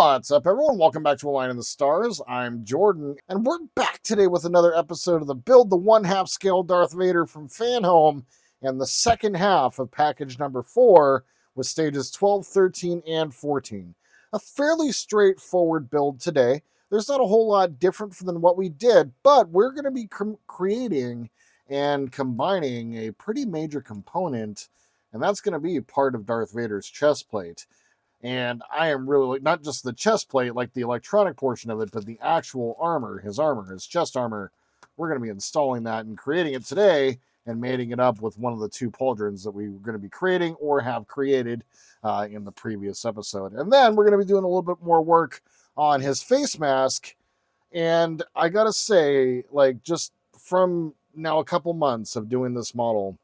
What's up, everyone? Welcome back to A Line in the Stars. I'm Jordan, and we're back today with another episode of the Build the One Half Scale Darth Vader from Fanhome, and the second half of package number 4 with stages 12, 13, and 14. A fairly straightforward build today. There's not a whole lot different than what we did, but we're going to be creating and combining a pretty major component, and that's going to be part of Darth Vader's chest plate. And I am really, not just the chest plate, like the electronic portion of it, but the actual armor, his chest armor. We're going to be installing that and creating it today and mating it up with one of the two pauldrons that we were going to be creating or have created in the previous episode. And then we're going to be doing a little bit more work on his face mask. And I got to say, like, just from now a couple months of doing this model,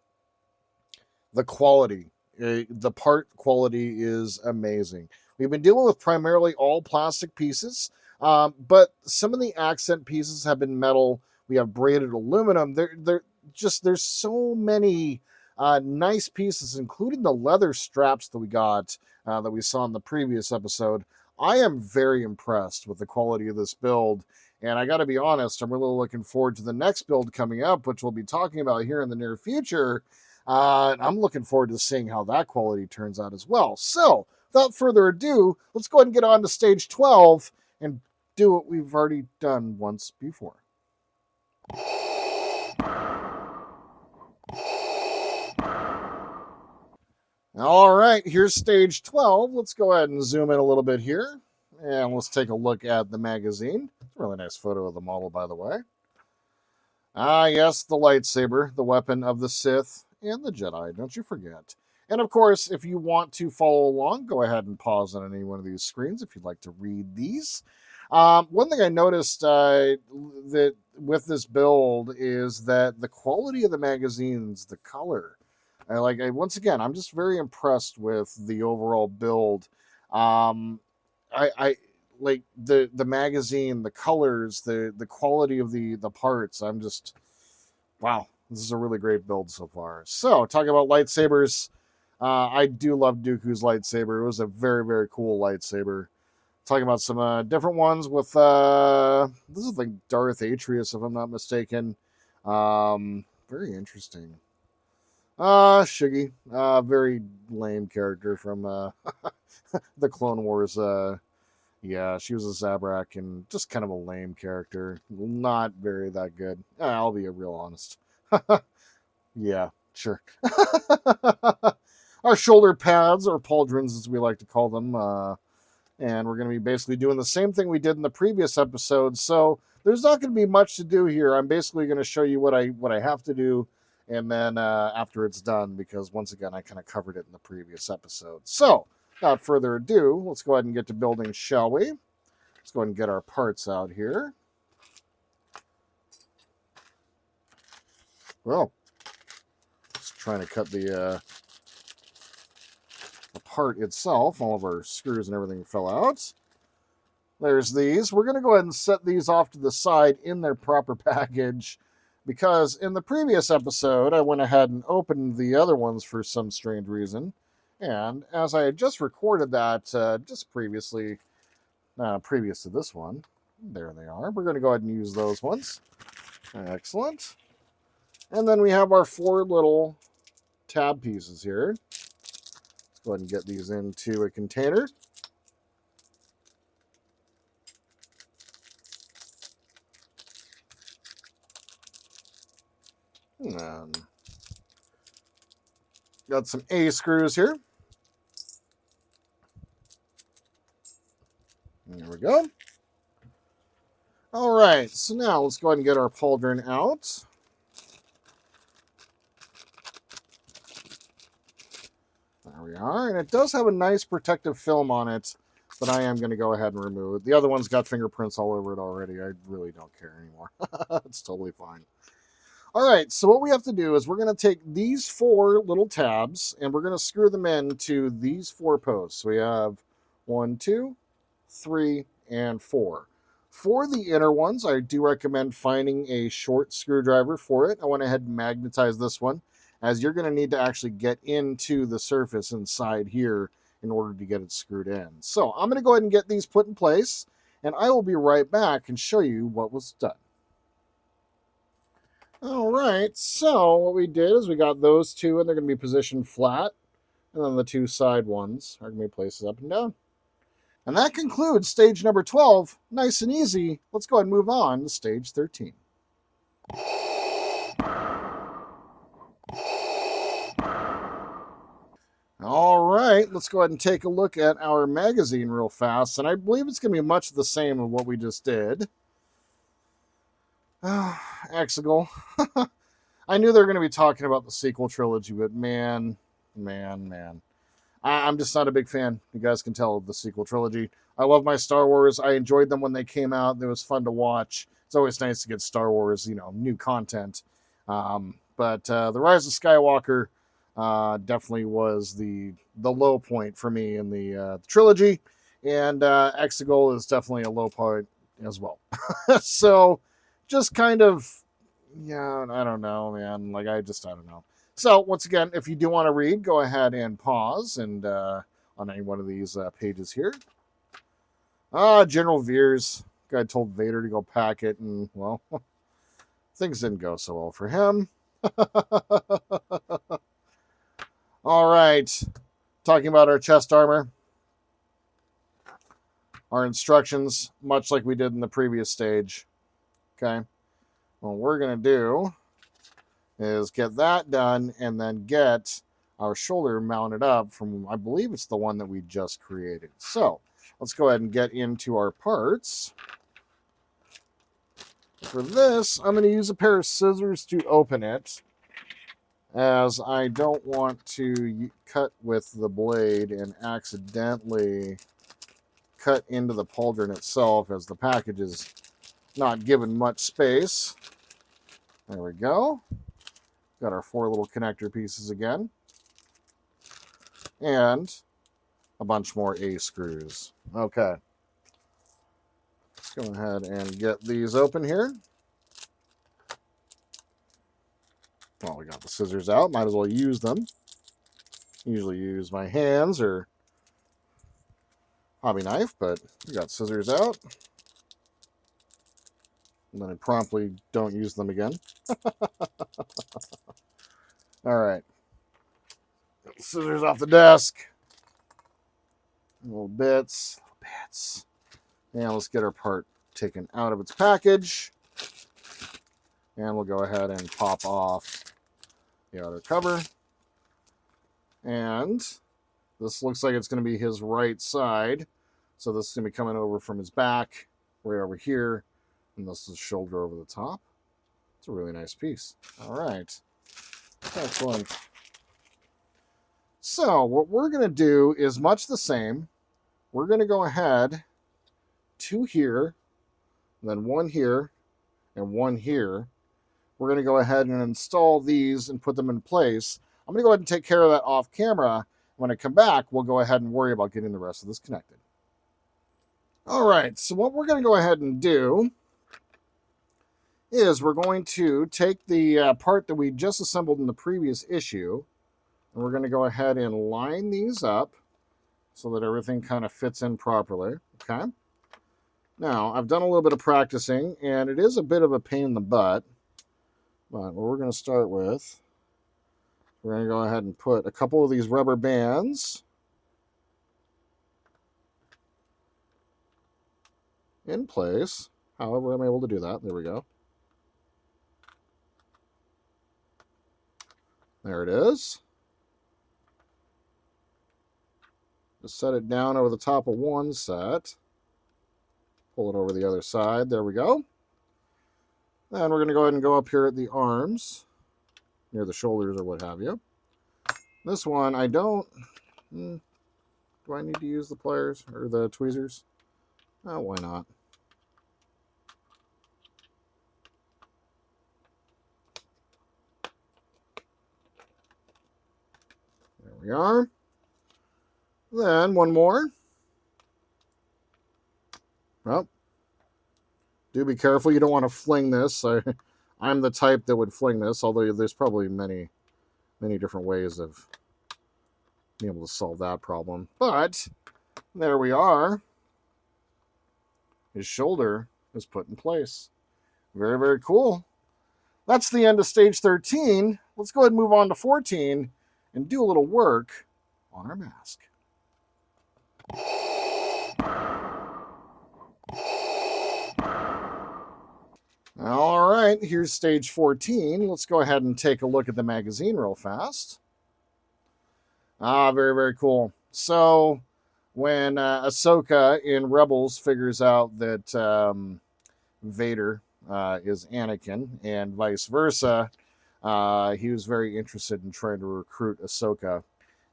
the quality, the part quality is amazing. We've been dealing with primarily all plastic pieces, but some of the accent pieces have been metal. We have braided aluminum. There's so many nice pieces, including the leather straps that we got that we saw in the previous episode. I am very impressed with the quality of this build, and I got to be honest, I'm really looking forward to the next build coming up, which we'll be talking about here in the near future. I'm looking forward to seeing how that quality turns out as well. So, without further ado, let's go ahead and get on to stage 12 and do what we've already done once before. All right, here's stage 12. Let's go ahead and zoom in a little bit here. And let's take a look at the magazine. It's a really nice photo of the model, by the way. Yes, the lightsaber, the weapon of the Sith and the Jedi, don't you forget. And of course, if you want to follow along, go ahead and pause on any one of these screens if you'd like to read these. One thing I noticed that with this build is that the quality of the magazines, the color, once again, I'm just very impressed with the overall build. I like the magazine, the colors, the quality of the parts. I'm just, wow, this is a really great build so far. So, talking about lightsabers, I do love Dooku's lightsaber. It was a very, very cool lightsaber. Talking about some different ones with, this is like Darth Atreus, if I'm not mistaken. Very interesting. Shiggy, very lame character from the Clone Wars. Yeah, she was a Zabrak and just kind of a lame character. Not very that good. I'll be real honest. Yeah, sure. Our shoulder pads, or pauldrons as we like to call them, and we're going to be basically doing the same thing we did in the previous episode. So there's not going to be much to do here. I'm basically going to show you what I have to do, and then after it's done, because once again I kind of covered it in the previous episode. So without further ado, let's go ahead and get to building, shall we? Let's go ahead and get our parts out here. Well, just trying to cut the part itself. All of our screws and everything fell out. There's these. We're going to go ahead and set these off to the side in their proper package, because in the previous episode, I went ahead and opened the other ones for some strange reason. And as I had just recorded that just previously, previous to this one, there they are. We're going to go ahead and use those ones. Excellent. And then we have our 4 little tab pieces here. Let's go ahead and get these into a container. And got some A screws here. There we go. All right, so now let's go ahead and get our pauldron out. There we are, and it does have a nice protective film on it, but I am going to go ahead and remove it. The other one's got fingerprints all over it already. I really don't care anymore. It's totally fine. All right, so what we have to do is we're going to take these 4 little tabs, and we're going to screw them into these 4 posts. So we have 1, 2, 3, and 4. For the inner ones, I do recommend finding a short screwdriver for it. I went ahead and magnetized this one, as you're going to need to actually get into the surface inside here in order to get it screwed in. So I'm going to go ahead and get these put in place, and I will be right back and show you what was done. All right, so what we did is we got those two, and they're going to be positioned flat, and then the two side ones are going to be placed up and down. And that concludes stage number 12. Nice and easy. Let's go ahead and move on to stage 13. All right, let's go ahead and take a look at our magazine real fast. And I believe it's going to be much the same of what we just did. Exegol. I knew they were going to be talking about the sequel trilogy, but man. I'm just not a big fan. You guys can tell, of the sequel trilogy. I love my Star Wars. I enjoyed them when they came out. It was fun to watch. It's always nice to get Star Wars, new content. But The Rise of Skywalker definitely was the low point for me in the trilogy. And Exegol is definitely a low point as well. So just kind of, I don't know, man. I don't know. So once again, if you do want to read, go ahead and pause and on any one of these pages here. General Veers. Guy told Vader to go pack it, and well, things didn't go so well for him. All right, talking about our chest armor. Our instructions, much like we did in the previous stage. Okay, what we're gonna do is get that done and then get our shoulder mounted up from, I believe it's the one that we just created. So let's go ahead and get into our parts. For this, I'm going to use a pair of scissors to open it, as I don't want to cut with the blade and accidentally cut into the pauldron itself, as the package is not given much space. There we go. Got our 4 little connector pieces again. And a bunch more A screws. Okay. Let's go ahead and get these open here. Well, we got the scissors out. Might as well use them. Usually use my hands or hobby knife, but we got scissors out. And then I promptly don't use them again. All right. Scissors off the desk. Little bits. And let's get our part taken out of its package. And we'll go ahead and pop off the outer cover. And this looks like it's going to be his right side. So this is going to be coming over from his back, right over here. And this is shoulder over the top. It's a really nice piece. All right. Excellent. So what we're going to do is much the same. We're going to go ahead, 2 here, then 1 here, and 1 here. We're going to go ahead and install these and put them in place. I'm going to go ahead and take care of that off camera. When I come back, we'll go ahead and worry about getting the rest of this connected. All right, so what we're going to go ahead and do is we're going to take the part that we just assembled in the previous issue, and we're going to go ahead and line these up so that everything kind of fits in properly, okay? Now, I've done a little bit of practicing, and it is a bit of a pain in the butt, but what we're going to start with, we're going to go ahead and put a couple of these rubber bands in place. However, I'm able to do that. There we go. There it is. Just set it down over the top of one set. Pull it over the other side. There we go. Then we're going to go ahead and go up here at the arms, near the shoulders or what have you. This one, I don't... do I need to use the pliers or the tweezers? Oh, why not? There we are. Then one more. Well, do be careful. You don't want to fling this. I'm the type that would fling this, although there's probably many different ways of be able to solve that problem. But there we are. His shoulder is put in place. Very, very cool. That's the end of stage 13. Let's go ahead and move on to 14 and do a little work on our mask. All right, here's stage 14. Let's go ahead and take a look at the magazine real fast. Very, very cool. So when Ahsoka in Rebels figures out that Vader is Anakin and vice versa, he was very interested in trying to recruit Ahsoka.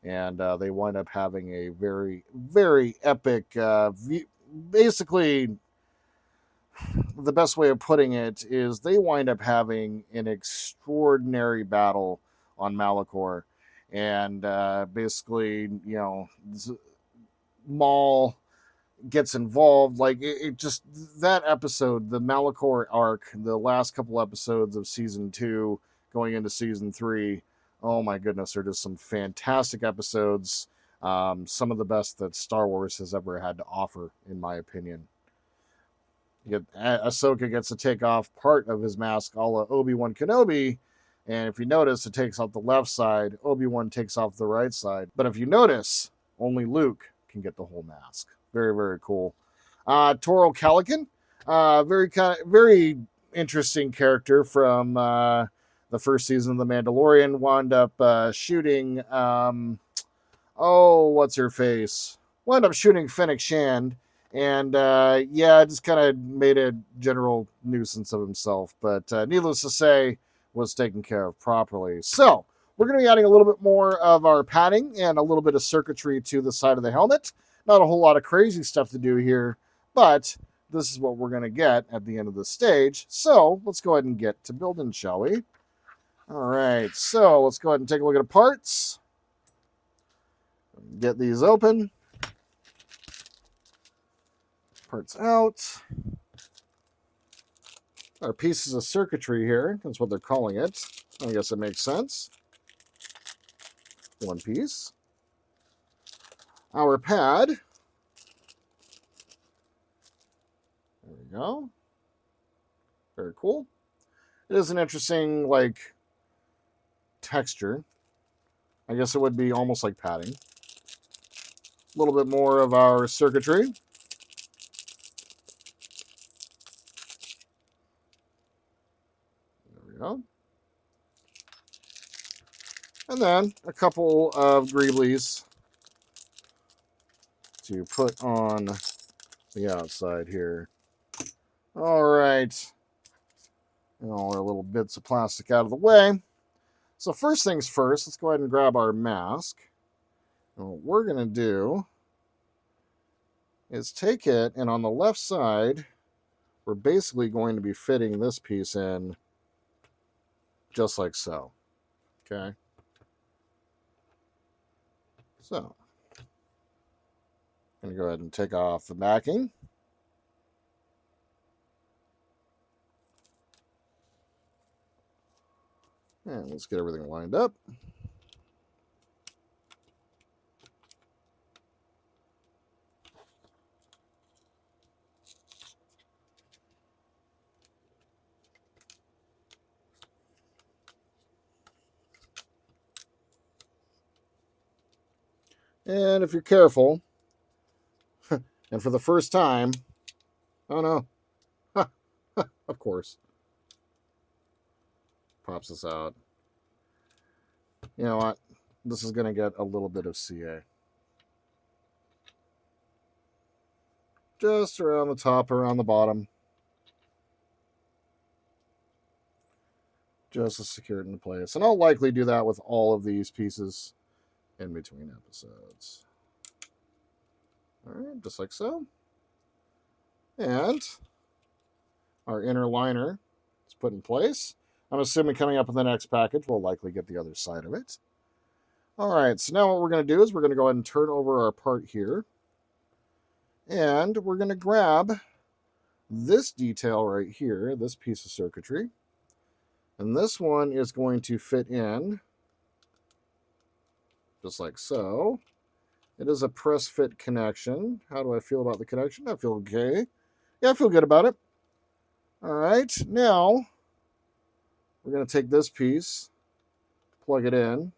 And they wind up having a very, very epic, basically, the best way of putting it is they wind up having an extraordinary battle on Malachor. And basically, Maul gets involved. Like, it just, that episode, the Malachor arc, the last couple episodes of season 2 going into season 3, oh my goodness, they're just some fantastic episodes. Some of the best that Star Wars has ever had to offer, in my opinion. Ahsoka gets to take off part of his mask a la Obi-Wan Kenobi, and if you notice, it takes off the left side. Obi-Wan takes off the right side. But if you notice, only Luke can get the whole mask. Very, very cool. Toro Calican, very interesting character from the first season of The Mandalorian. Wound up shooting, what's her face? Wound up shooting Fennec Shand. And, just kind of made a general nuisance of himself. But needless to say, was taken care of properly. So, we're going to be adding a little bit more of our padding and a little bit of circuitry to the side of the helmet. Not a whole lot of crazy stuff to do here, but this is what we're going to get at the end of the stage. So, let's go ahead and get to building, shall we? All right, so let's go ahead and take a look at the parts. Get these open. Parts out. Our pieces of circuitry here. That's what they're calling it. I guess it makes sense. One piece. Our pad. There we go. Very cool. It is an interesting, texture. I guess it would be almost like padding. A little bit more of our circuitry. Go. And then a couple of greeblies to put on the outside here. All right. And all our little bits of plastic out of the way. So first things first, let's go ahead and grab our mask. And what we're going to do is take it, and on the left side, we're basically going to be fitting this piece in just like so. Okay. So, I'm going to go ahead and take off the backing. And let's get everything lined up. And if you're careful, and for the first time, oh no, of course, pops this out. You know what? This is going to get a little bit of CA. Just around the top, around the bottom. Just to secure it into place. And I'll likely do that with all of these pieces in between episodes. All right, just like so. And our inner liner is put in place. I'm assuming coming up in the next package, we'll likely get the other side of it. All right, so now what we're going to do is we're going to go ahead and turn over our part here. And we're going to grab this detail right here, this piece of circuitry. And this one is going to fit in just like so. It is a press fit connection. How do I feel about the connection? I feel okay. Yeah, I feel good about it. All right, now we're going to take this piece, plug it in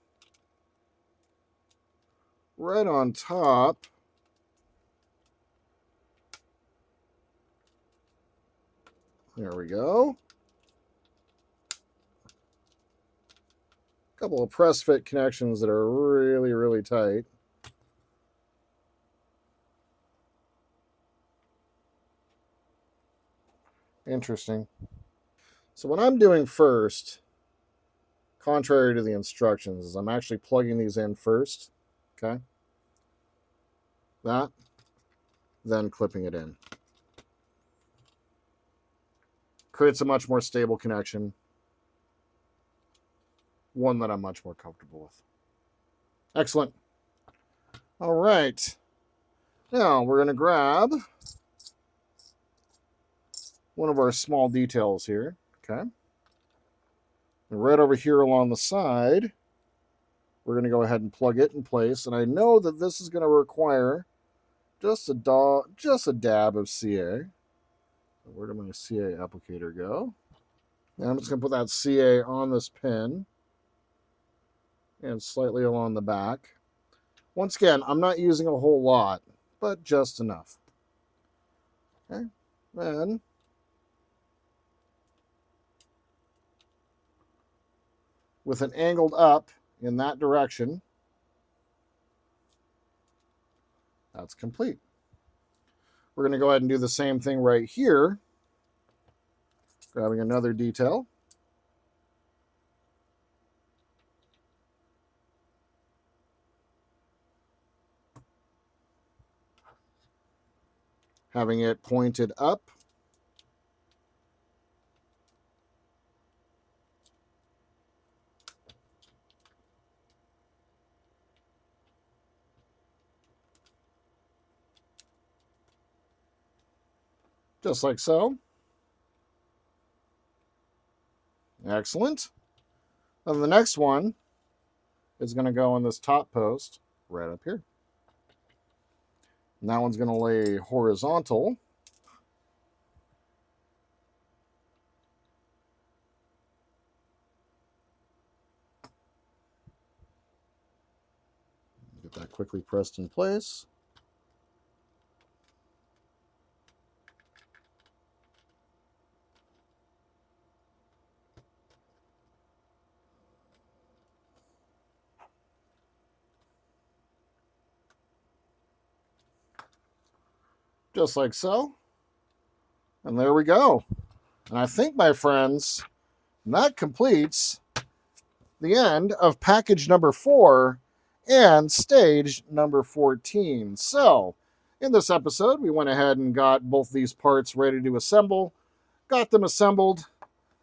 right on top. There we go. A couple of press fit connections that are really, really tight. Interesting. So what I'm doing first, contrary to the instructions, is I'm actually plugging these in first. Okay. That, then clipping it in. Creates a much more stable connection. One that I'm much more comfortable with. Excellent. All right. Now we're going to grab one of our small details here. Okay. And right over here along the side, we're going to go ahead and plug it in place. And I know that this is going to require just a dab of CA. Where did my CA applicator go? And I'm just going to put that CA on this pin and slightly along the back. Once again, I'm not using a whole lot, but just enough. Okay. Then with an angled up in that direction, that's complete. We're going to go ahead and do the same thing right here. Grabbing another detail. Having it pointed up. Just like so. Excellent. And the next one is going to go on this top post right up here. And that one's going to lay horizontal. Get that quickly pressed in place. Just like so. And there we go. And I think, my friends, that completes the end of package number 4 and stage number 14. So, in this episode, we went ahead and got both these parts ready to assemble, got them assembled,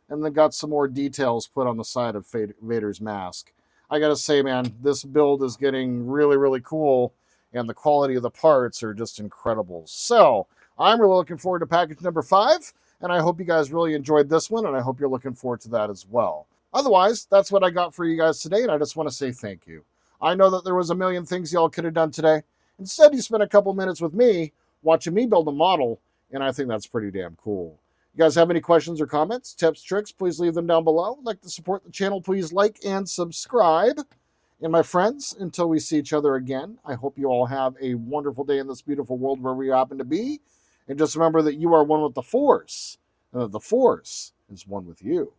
and then got some more details put on the side of Vader's mask. I gotta say, man, this build is getting really, really cool, and the quality of the parts are just incredible. So, I'm really looking forward to package number 5, and I hope you guys really enjoyed this one, and I hope you're looking forward to that as well. Otherwise, that's what I got for you guys today, and I just want to say thank you. I know that there was a million things y'all could have done today. Instead, you spent a couple minutes with me, watching me build a model, and I think that's pretty damn cool. You guys have any questions or comments, tips, tricks, please leave them down below. Like to support the channel, please like and subscribe. And my friends, until we see each other again, I hope you all have a wonderful day in this beautiful world wherever you happen to be. And just remember that you are one with the Force, and that the Force is one with you.